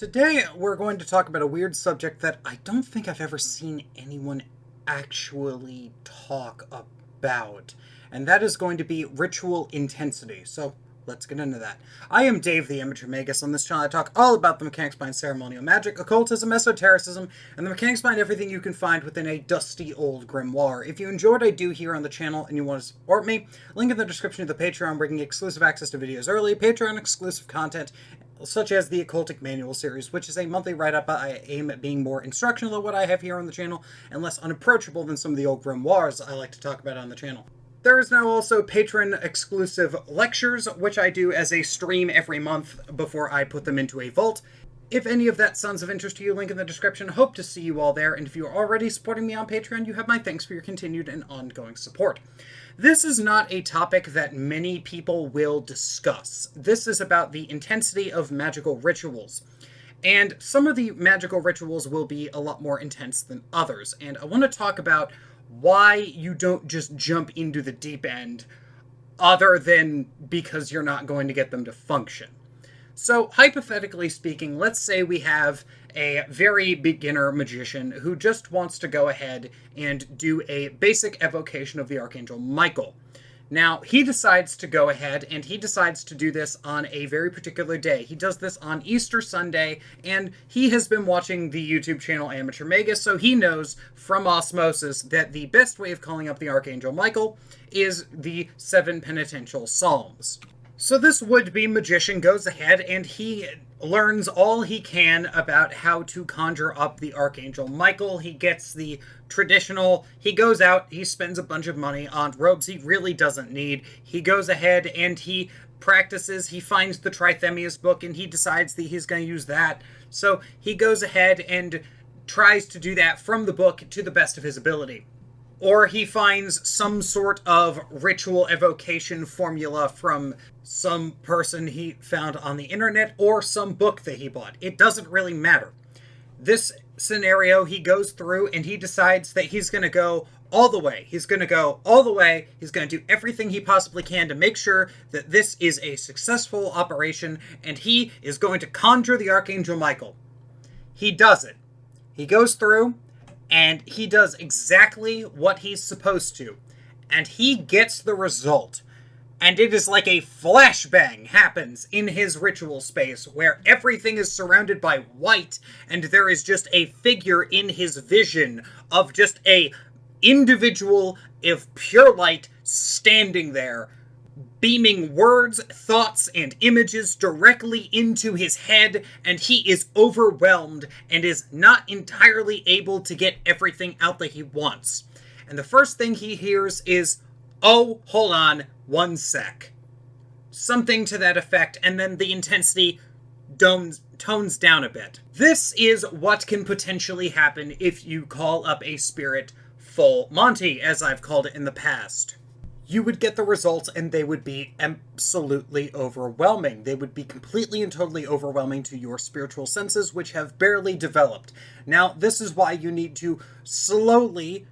Today, we're going to talk about a weird subject that I don't think I've ever seen anyone actually talk about, and that is going to be ritual intensity. So, let's get into that. I am Dave, the Amateur Magus. On this channel, I talk all about the mechanics behind ceremonial magic, occultism, esotericism, and the mechanics behind everything you can find within a dusty old grimoire. If you enjoy what I do here on the channel and you want to support me, link in the description of the Patreon, bringing exclusive access to videos early, Patreon exclusive content, such as the Occultic Manual series, which is a monthly write-up. I aim at being more instructional than what I have here on the channel, and less unapproachable than some of the old grimoires I like to talk about on the channel. There is now also patron-exclusive lectures, which I do as a stream every month before I put them into a vault. If any of that sounds of interest to you, link in the description. Hope to see you all there, and if you are already supporting me on Patreon, you have my thanks for your continued and ongoing support. This is not a topic that many people will discuss. This is about the intensity of magical rituals. And some of the magical rituals will be a lot more intense than others. And I want to talk about why you don't just jump into the deep end, other than because you're not going to get them to function. So, hypothetically speaking, let's say we have a very beginner magician who just wants to go ahead and do a basic evocation of the Archangel Michael. Now, he decides to go ahead and he decides to do this on a very particular day. He does this on Easter Sunday, and he has been watching the YouTube channel Amateur Magus, so he knows from osmosis that the best way of calling up the Archangel Michael is the 7 penitential psalms. So this would-be magician goes ahead and he learns all he can about how to conjure up the Archangel Michael. He gets the traditional, he goes out, he spends a bunch of money on robes he really doesn't need. He goes ahead and he practices, he finds the Trithemius book and he decides that he's going to use that. So he goes ahead and tries to do that from the book to the best of his ability. Or he finds some sort of ritual evocation formula from some person he found on the internet or some book that he bought. It doesn't really matter. This scenario, he goes through and he decides that he's going to go all the way. He's going to go all the way. He's going to do everything he possibly can to make sure that this is a successful operation, and he is going to conjure the Archangel Michael. He does it. He goes through and he does exactly what he's supposed to. And he gets the result. And it is like a flashbang happens in his ritual space, where everything is surrounded by white, and there is just a figure in his vision of just a individual of pure light standing there, beaming words, thoughts, and images directly into his head, and he is overwhelmed and is not entirely able to get everything out that he wants. And the first thing he hears is, "Oh, hold on, one sec." Something to that effect, and then the intensity tones down a bit. This is what can potentially happen if you call up a spirit full Monty, as I've called it in the past. You would get the results and they would be absolutely overwhelming. They would be completely and totally overwhelming to your spiritual senses, which have barely developed. Now, this is why you need to slowly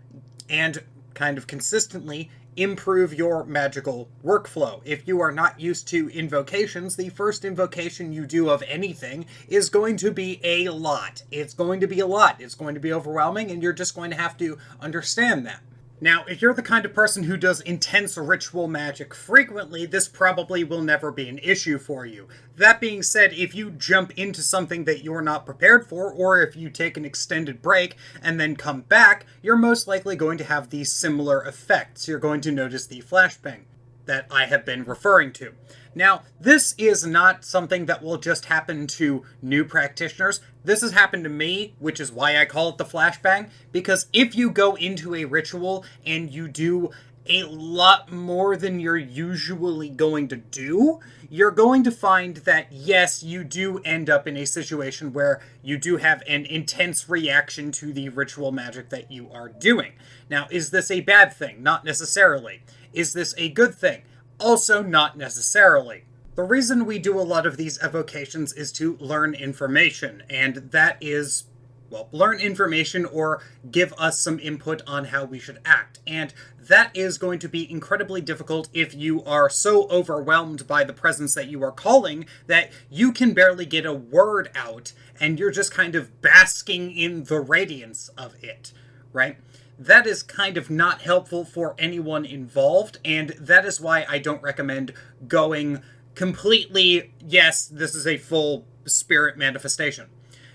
and kind of consistently improve your magical workflow. If you are not used to invocations, the first invocation you do of anything is going to be a lot. It's going to be a lot. It's going to be overwhelming, and you're just going to have to understand that. Now, if you're the kind of person who does intense ritual magic frequently, this probably will never be an issue for you. That being said, if you jump into something that you're not prepared for, or if you take an extended break and then come back, you're most likely going to have these similar effects. You're going to notice the flashbang that I have been referring to. Now, this is not something that will just happen to new practitioners. This has happened to me, which is why I call it the flashbang, because if you go into a ritual and you do a lot more than you're usually going to do, you're going to find that, yes, you do end up in a situation where you do have an intense reaction to the ritual magic that you are doing. Now, is this a bad thing? Not necessarily. Is this a good thing? Also, not necessarily. The reason we do a lot of these evocations is to learn information, and that is well, learn information or give us some input on how we should act. And that is going to be incredibly difficult if you are so overwhelmed by the presence that you are calling that you can barely get a word out and you're just kind of basking in the radiance of it, right? That is kind of not helpful for anyone involved, and that is why I don't recommend going completely, yes, this is a full spirit manifestation.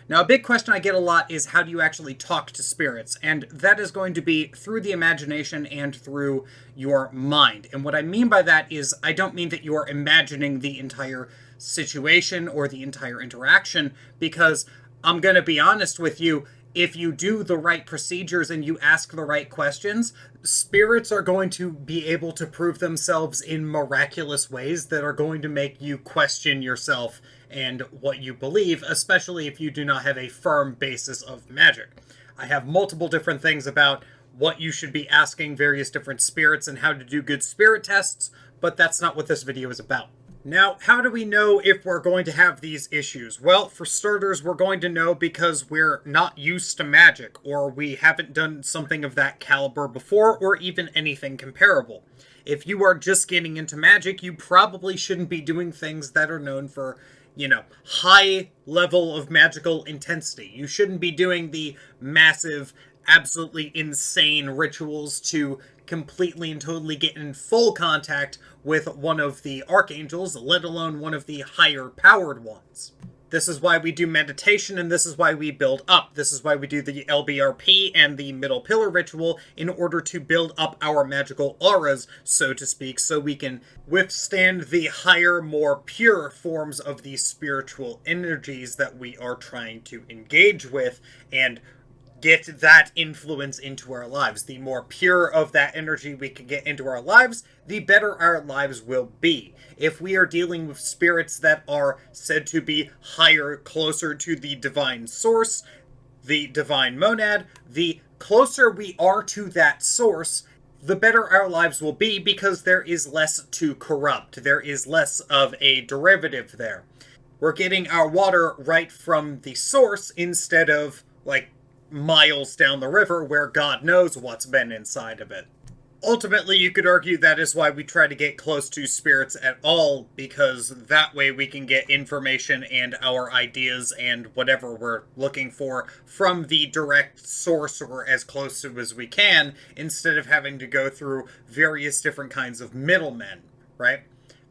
Now, a big question I get a lot is how do you actually talk to spirits? And that is going to be through the imagination and through your mind. And what I mean by that is I don't mean that you are imagining the entire situation or the entire interaction, because I'm going to be honest with you, if you do the right procedures and you ask the right questions, spirits are going to be able to prove themselves in miraculous ways that are going to make you question yourself and what you believe, especially if you do not have a firm basis of magic. I have multiple different things about what you should be asking various different spirits and how to do good spirit tests, but that's not what this video is about. Now, how do we know if we're going to have these issues? Well, for starters, we're going to know because we're not used to magic, or we haven't done something of that caliber before, or even anything comparable. If you are just getting into magic, you probably shouldn't be doing things that are known for, high level of magical intensity. You shouldn't be doing the massive, absolutely insane rituals to completely and totally get in full contact with one of the archangels, let alone one of the higher powered ones. This is why we do meditation, and this is why we build up. This is why we do the LBRP and the middle pillar ritual in order to build up our magical auras, so to speak, so we can withstand the higher, more pure forms of these spiritual energies that we are trying to engage with and get that influence into our lives. The more pure of that energy we can get into our lives, the better our lives will be. If we are dealing with spirits that are said to be higher, closer to the divine source, the divine monad, the closer we are to that source, the better our lives will be because there is less to corrupt. There is less of a derivative there. We're getting our water right from the source instead of, miles down the river where God knows what's been inside of it. Ultimately, you could argue that is why we try to get close to spirits at all, because that way we can get information and our ideas and whatever we're looking for from the direct source or as close to as we can, instead of having to go through various different kinds of middlemen, right?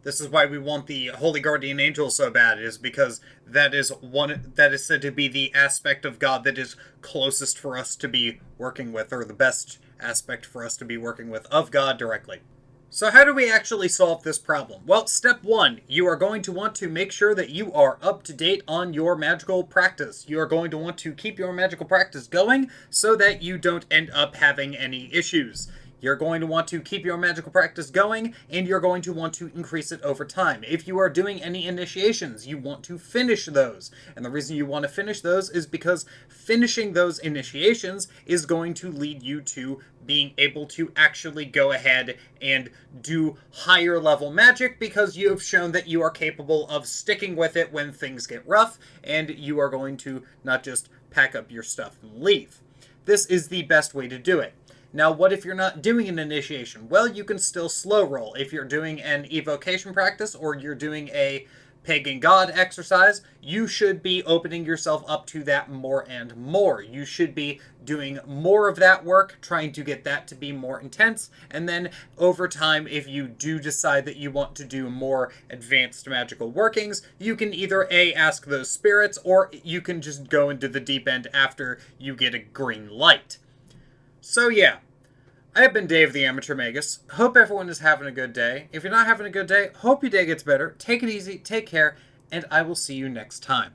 This is why we want the Holy Guardian Angel so bad, is because that is said to be the aspect of God that is closest for us to be working with, or the best aspect for us to be working with of God directly. So how do we actually solve this problem? Well, step one, you are going to want to make sure that you are up to date on your magical practice. You are going to want to keep your magical practice going so that you don't end up having any issues. You're going to want to keep your magical practice going, and you're going to want to increase it over time. If you are doing any initiations, you want to finish those. And the reason you want to finish those is because finishing those initiations is going to lead you to being able to actually go ahead and do higher level magic, because you have shown that you are capable of sticking with it when things get rough, and you are going to not just pack up your stuff and leave. This is the best way to do it. Now, what if you're not doing an initiation? Well, you can still slow roll. If you're doing an evocation practice or you're doing a pagan god exercise, you should be opening yourself up to that more and more. You should be doing more of that work, trying to get that to be more intense, and then over time, if you do decide that you want to do more advanced magical workings, you can either A, ask those spirits, or you can just go into the deep end after you get a green light. So yeah, I have been Dave the Amateur Magus. Hope everyone is having a good day. If you're not having a good day, hope your day gets better. Take it easy, take care, and I will see you next time.